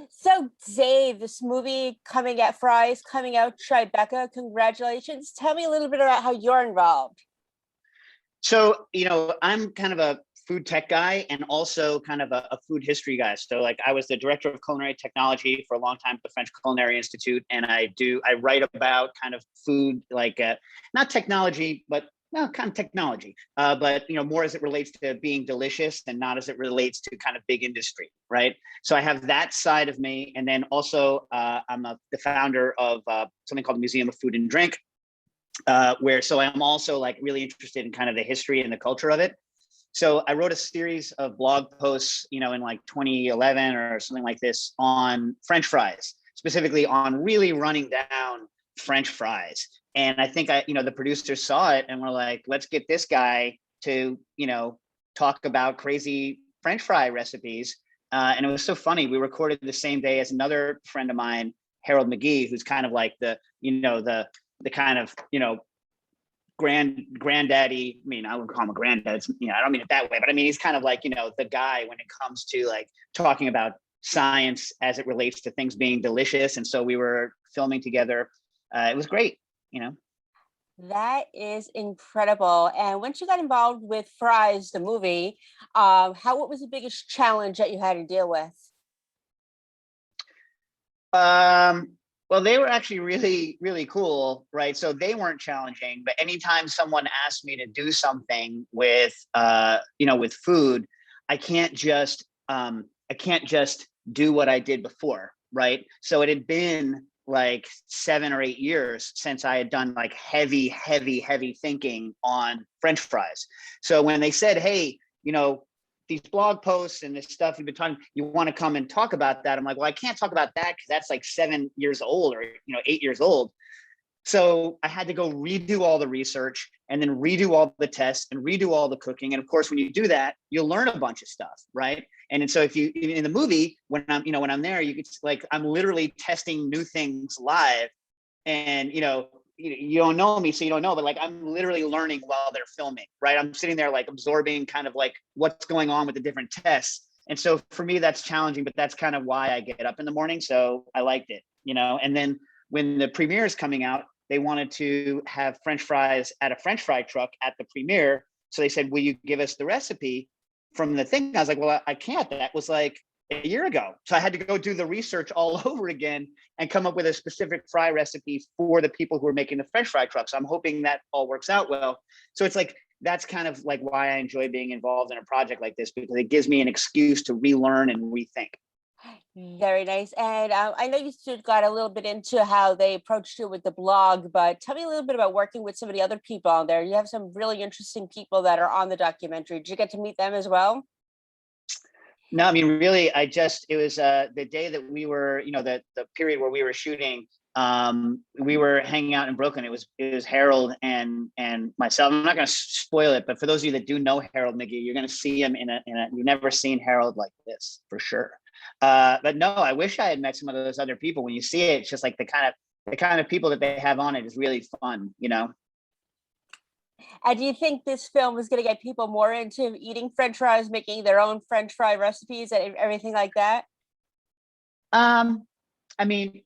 So, Dave, this movie coming at Fry's coming out Tribeca. Congratulations. Tell me a little bit about how you're involved. So, I'm kind of a food tech guy and also kind of a food history guy. So like I was the director of culinary technology for a long time at the French Culinary Institute. And I write about kind of food, like not technology, but well, kind of technology, but more as it relates to being delicious and not as it relates to kind of big industry, right? So I have that side of me, and then also I'm the founder of something called the Museum of Food and Drink, where so I'm also like really interested in kind of the history and the culture of it. So I wrote a series of blog posts, in like 2011 or something like this on French fries, specifically on really running down French fries. And I think the producers saw it and were like, let's get this guy to, talk about crazy French fry recipes. And it was so funny. We recorded the same day as another friend of mine, Harold McGee, who's kind of like the kind of, granddaddy. I mean, I wouldn't call him a granddad. I don't mean it that way, but I mean, he's kind of like, the guy when it comes to like talking about science as it relates to things being delicious. And so we were filming together. It was great. That is incredible. And once you got involved with Fries, the movie, what was the biggest challenge that you had to deal with? Well, they were actually really, really cool, right? So they weren't challenging, but anytime someone asked me to do something with food, I can't just do what I did before, right? So it had been like 7 or 8 years since I had done like heavy, heavy, heavy thinking on French fries. So when they said, hey, these blog posts and this stuff you've been talking, you want to come and talk about that? I'm like, well, I can't talk about that because that's like 7 years old or 8 years old. So I had to go redo all the research and then redo all the tests and redo all the cooking. And of course, when you do that, you'll learn a bunch of stuff, right? And so if you in the movie, when I'm there, you could like I'm literally testing new things live, and you don't know me, so you don't know, but like I'm literally learning while they're filming, right? I'm sitting there like absorbing kind of like what's going on with the different tests. And so for me, that's challenging, but that's kind of why I get up in the morning. So I liked it. And then when the premiere is coming out, they wanted to have French fries at a French fry truck at the premiere. So they said, will you give us the recipe from the thing? I was like, well, I can't. That was like a year ago. So I had to go do the research all over again and come up with a specific fry recipe for the people who are making the French fry truck. So I'm hoping that all works out well. So it's like, that's kind of like why I enjoy being involved in a project like this, because it gives me an excuse to relearn and rethink. Very nice. And I know you still got a little bit into how they approached you with the blog, but tell me a little bit about working with some of the other people on there. You have some really interesting people that are on the documentary. Did you get to meet them as well? No, I mean, really, it was the day that we were, the period where we were shooting, we were hanging out in Brooklyn. It was Harold and myself. I'm not going to spoil it, but for those of you that do know Harold McGee, you're going to see him you've never seen Harold like this for sure. But no, I wish I had met some of those other people. When you see it, it's just like the kind of people that they have on it is really fun. And do you think this film is going to get people more into eating French fries, making their own French fry recipes and everything like that? I mean,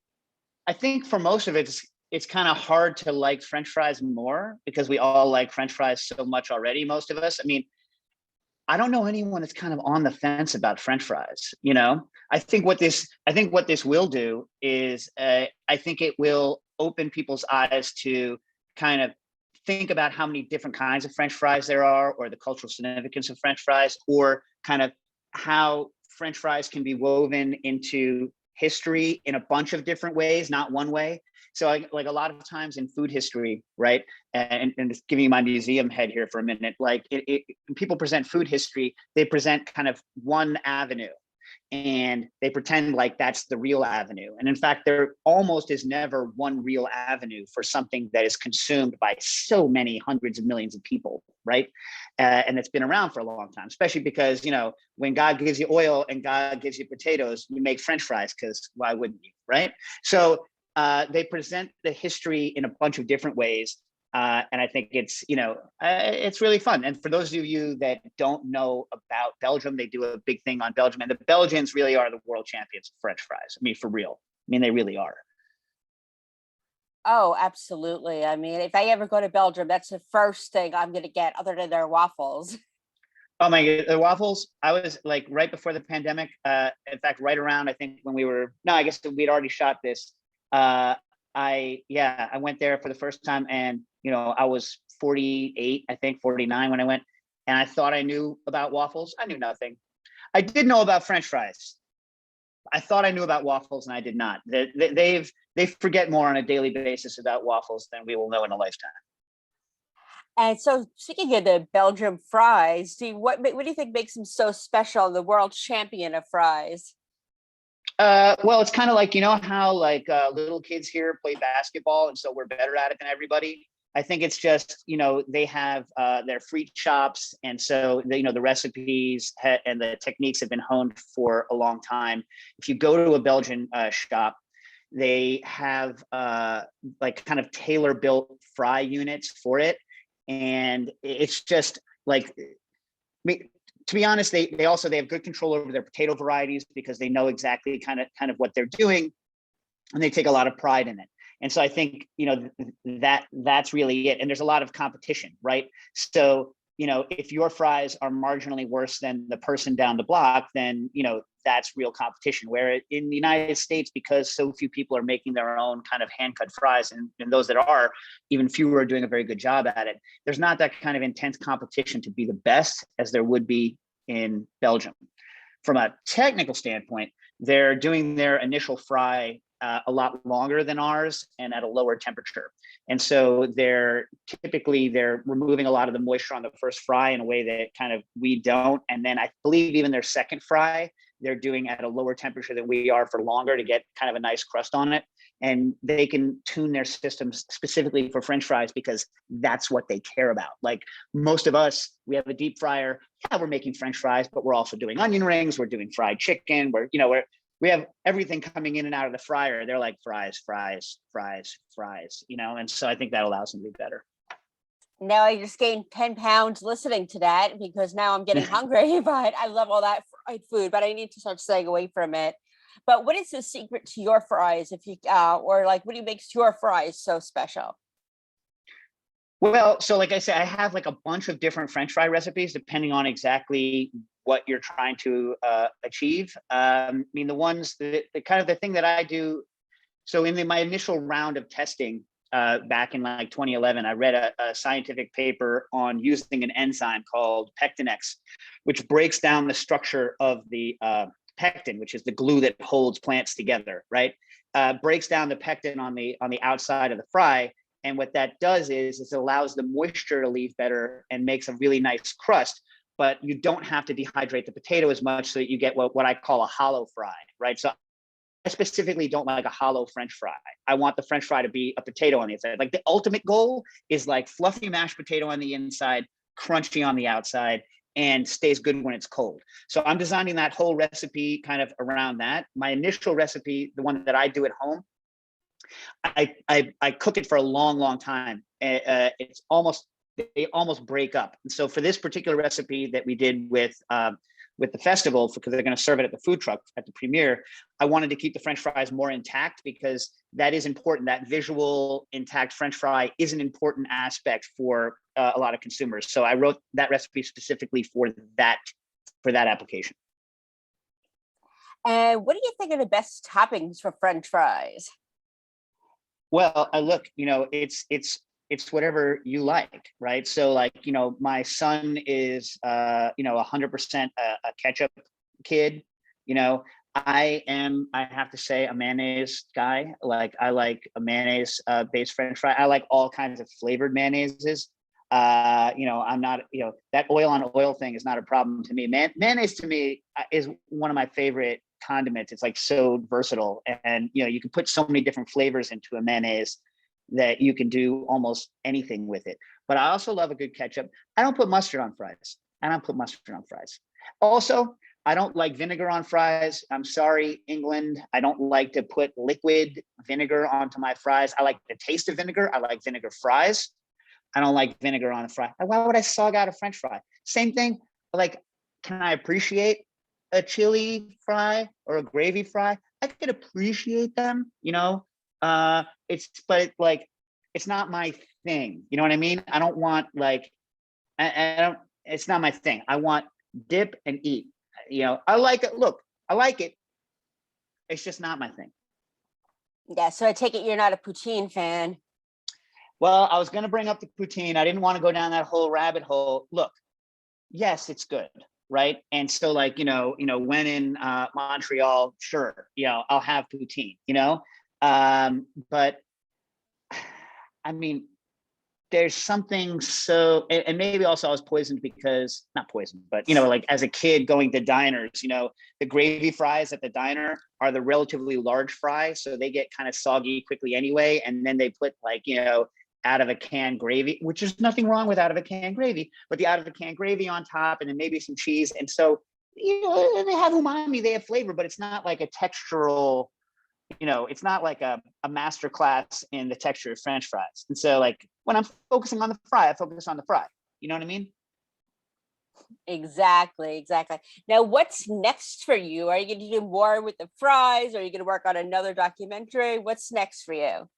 I think for most of it, it's kind of hard to like French fries more because we all like French fries so much already, most of us. I mean, I don't know anyone that's kind of on the fence about French fries. I think what this will do is I think it will open people's eyes to kind of think about how many different kinds of French fries there are, or the cultural significance of French fries, or kind of how French fries can be woven into history in a bunch of different ways, not one way. So like a lot of times in food history, right? And just giving you my museum head here for a minute, like when people present food history, they present kind of one avenue and they pretend like that's the real avenue. And in fact, there almost is never one real avenue for something that is consumed by so many hundreds of millions of people, right? And it's been around for a long time, especially because, when God gives you oil and God gives you potatoes, you make French fries because why wouldn't you, right? So they present the history in a bunch of different ways. And I think it's really fun. And for those of you that don't know about Belgium, they do a big thing on Belgium, and the Belgians really are the world champions of French fries. I mean, for real. I mean, they really are. Oh, absolutely. I mean, if I ever go to Belgium, that's the first thing I'm going to get, other than their waffles. Oh my God, the waffles! I was like right before the pandemic. In fact, right around I think when we were no, I guess we'd already shot this. Uh, I went there for the first time, and I was 48, I think 49 when I went, and I thought I knew about waffles. I knew nothing. I did know about French fries. I thought I knew about waffles, and I did not. They forget more on a daily basis about waffles than we will know in a lifetime. And so, speaking of the Belgium fries, what do you think makes them so special? The world champion of fries. Well, it's kind of like how like little kids here play basketball, and so we're better at it than everybody. I think it's just they have their free chops, and so the recipes and the techniques have been honed for a long time. If you go to a Belgian shop, they have like kind of tailor built fry units for it, and it's just like to be honest, they have good control over their potato varieties because they know exactly kind of what they're doing, and they take a lot of pride in it. And so I think that's really it. And there's a lot of competition, right? So if your fries are marginally worse than the person down the block, then that's real competition. Where in the United States, because so few people are making their own kind of hand cut fries, and those that are, even fewer are doing a very good job at it. There's not that kind of intense competition to be the best as there would be in Belgium. From a technical standpoint, they're doing their initial fry a lot longer than ours and at a lower temperature. And so they're removing a lot of the moisture on the first fry in a way that kind of we don't. And then I believe even their second fry, they're doing at a lower temperature than we are for longer to get kind of a nice crust on it. And they can tune their systems specifically for French fries because that's what they care about. Like most of us, we have a deep fryer. Yeah, we're making French fries, but we're also doing onion rings. We're doing fried chicken. We have everything coming in and out of the fryer. They're like fries, fries, fries, fries, and so I think that allows them to be better. Now I just gained 10 pounds listening to that because now I'm getting hungry, but I love all that fried food, but I need to start staying away from it. But what is the secret to your fries if you, or like what makes your fries so special? Well, so like I said, I have like a bunch of different French fry recipes depending on exactly what you're trying to achieve. I mean, the kind of the thing that I do. So my initial round of testing back in like 2011, I read a scientific paper on using an enzyme called pectinex, which breaks down the structure of the pectin, which is the glue that holds plants together, right? Breaks down the pectin on the outside of the fry. And what that does is it allows the moisture to leave better and makes a really nice crust, but you don't have to dehydrate the potato as much so that you get what I call a hollow fry, right? So I specifically don't like a hollow French fry. I want the French fry to be a potato on the inside. Like the ultimate goal is like fluffy mashed potato on the inside, crunchy on the outside, and stays good when it's cold. So I'm designing that whole recipe kind of around that. My initial recipe, the one that I do at home, I cook it for a long time. It's almost they almost break up. And so for this particular recipe that we did with the festival, because they're going to serve it at the food truck at the premiere, I wanted to keep the French fries more intact because that is important. That visual intact French fry is an important aspect for a lot of consumers. So I wrote that recipe specifically for that application. And what do you think are the best toppings for French fries? Well, I look, it's whatever you like, right? So like, my son is 100% a ketchup kid. I have to say, a mayonnaise guy. Like I like a mayonnaise based French fry. I like all kinds of flavored mayonnaises. I'm not, that oil on oil thing is not a problem to me. Mayonnaise to me is one of my favorite condiments. It's like so versatile, and you can put so many different flavors into a mayonnaise that you can do almost anything with it. But I also love a good ketchup. I don't put mustard on fries. Also, I don't like vinegar on fries. I'm sorry, England. I don't like to put liquid vinegar onto my fries. I like the taste of vinegar. I like vinegar fries. I don't like vinegar on a fry. Why would I sog out a French fry? Same thing. Like, can I appreciate a chili fry or a gravy fry? I could appreciate them, but like, it's not my thing. You know what I mean? I don't want like, I don't, it's not my thing. I want dip and eat. I like it. Look, I like it. It's just not my thing. Yeah, so I take it you're not a poutine fan. Well, I was going to bring up the poutine. I didn't want to go down that whole rabbit hole. Look, yes, it's good, right? And so, like, when in Montreal, sure, I'll have poutine, but I mean, there's something so, and maybe also I was poisoned because, not poisoned, but, like as a kid going to diners, the gravy fries at the diner are the relatively large fry. So they get kind of soggy quickly anyway. And then they put like, out of a can gravy, which is nothing wrong with out of a can gravy, but the out of a can gravy on top and then maybe some cheese. And so, they have umami, they have flavor, but it's not like a textural, it's not like a master class in the texture of French fries. And so like when I'm focusing on the fry, I focus on the fry. You know what I mean? Exactly. Now, what's next for you? Are you going to do more with the fries? Are you going to work on another documentary? What's next for you?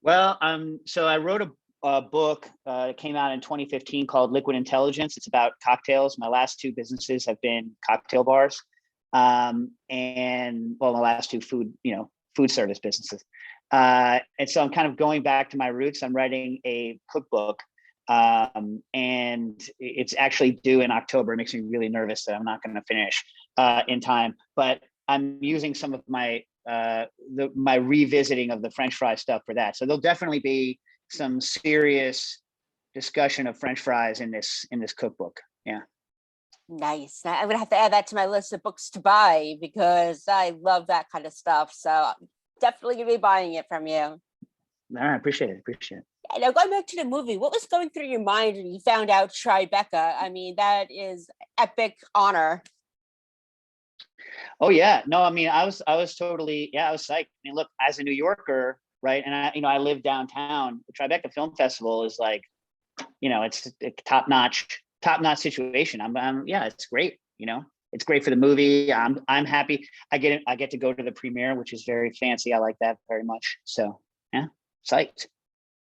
Well, so I wrote a book that came out in 2015 called Liquid Intelligence. It's about cocktails. My last two businesses have been cocktail bars. And well, my last two food service businesses. And so I'm kind of going back to my roots. I'm writing a cookbook, and it's actually due in October. It makes me really nervous that I'm not going to finish in time, but I'm using some of my my revisiting of the French fry stuff for that. So there'll definitely be some serious discussion of French fries in this cookbook. Yeah. Nice. Now, I'm gonna have to add that to my list of books to buy because I love that kind of stuff. So I'm definitely gonna be buying it from you. All right, appreciate it. Yeah, now going back to the movie, what was going through your mind when you found out Tribeca? I mean, that is epic honor. Oh yeah, no, I mean, I was totally, yeah, I was psyched. I mean, look, as a New Yorker, right, and I live downtown. The Tribeca Film Festival is like, it's a top notch situation. Yeah, it's great. It's great for the movie. I'm happy. I get to go to the premiere, which is very fancy. I like that very much. So yeah, psyched.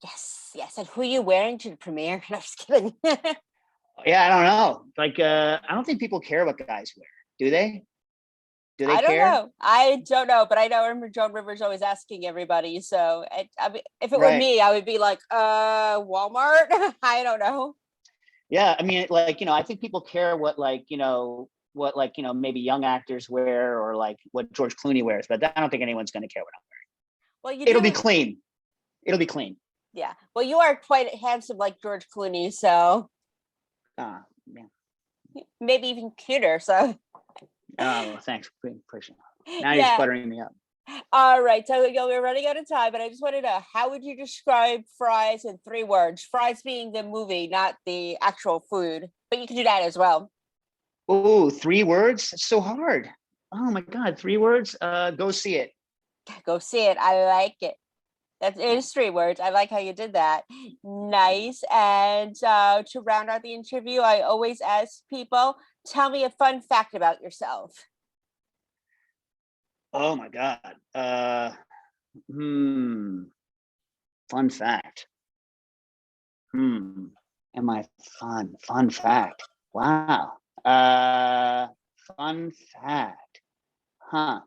Yes. And who are you wearing to the premiere? No, I'm just kidding. Yeah, I don't know. Like, I don't think people care what guys wear. Do they? Do they I don't care? know. I don't know, but I know Joan Rivers always asking everybody. So I mean, if it were Right. me, I would be like, Walmart. I don't know. Yeah, I mean, like, I think people care what maybe young actors wear or like what George Clooney wears, but I don't think anyone's going to care what I'm Well, you wearing. It'll do. be clean. It'll be clean. Yeah. Well, you are quite handsome like George Clooney, so Yeah. maybe even cuter. So Oh, thanks. Appreciate it. Now you're yeah. buttering me up. All right. So we're running out of time, but I just want to know, how would you describe fries in 3 words? Fries being the movie, not the actual food, but you can do that as well. Oh, 3 words? It's so hard. Oh my God, 3 words? Go see it. Go see it. I like it. That is 3 words. I like how you did that. Nice. And to round out the interview, I always ask people, tell me a fun fact about yourself. Oh my God. Fun fact. Am I fun? Fun fact. Wow. Fun fact. Huh.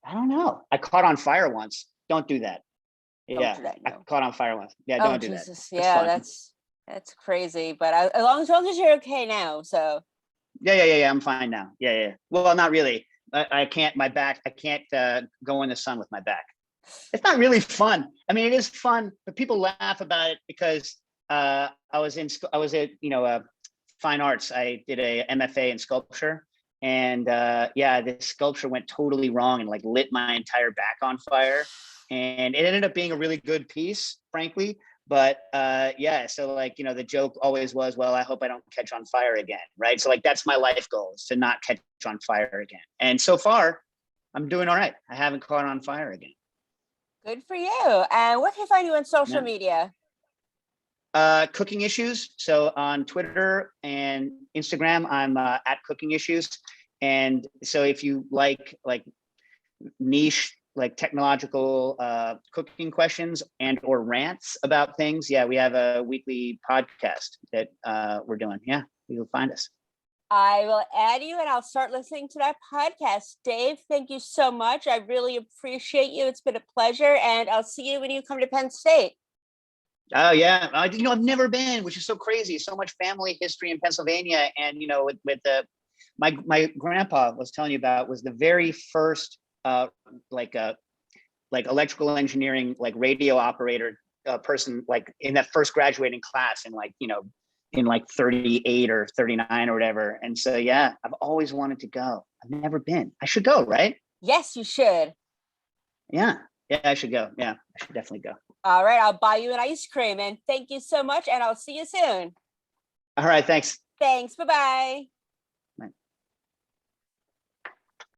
I don't know. I caught on fire once. Don't do that. Don't Yeah, do that. I No. caught on fire once. Yeah, Oh don't do that. Jesus. It's Yeah, fun. that's crazy. But as long as you're okay now. So Yeah. I'm fine now. Yeah. Well, not really. I can't. My back. I can't go in the sun with my back. It's not really fun. I mean, it is fun, but people laugh about it because I was at fine arts. I did a MFA in sculpture, and this sculpture went totally wrong and like lit my entire back on fire. And it ended up being a really good piece, frankly. But so like, the joke always was, well, I hope I don't catch on fire again, right? So like, that's my life goal, is to not catch on fire again. And so far, I'm doing all right. I haven't caught on fire again. Good for you. And what can you find you on social Yeah. media? Cooking issues. So on Twitter and Instagram, I'm at cooking issues. And so if you like niche, like technological cooking questions and or rants about things, yeah, we have a weekly podcast that we're doing. Yeah, you'll find us. I will add you and I'll start listening to that podcast. Dave, thank you so much. I really appreciate you. It's been a pleasure. And I'll see you when you come to Penn State. Oh yeah, I've never been, which is so crazy. So much family history in Pennsylvania, and with the my grandpa was telling you about was the very first like like electrical engineering, like radio operator person, like in that first graduating class in like in like 38 or 39 or whatever. And so yeah, I've always wanted to go. I've never been. I should go, right? Yes, you should. Yeah, yeah, I should go. Yeah, I should definitely go. All right, I'll buy you an ice cream. And thank you so much. And I'll see you soon. All right, thanks. Thanks. Bye-bye.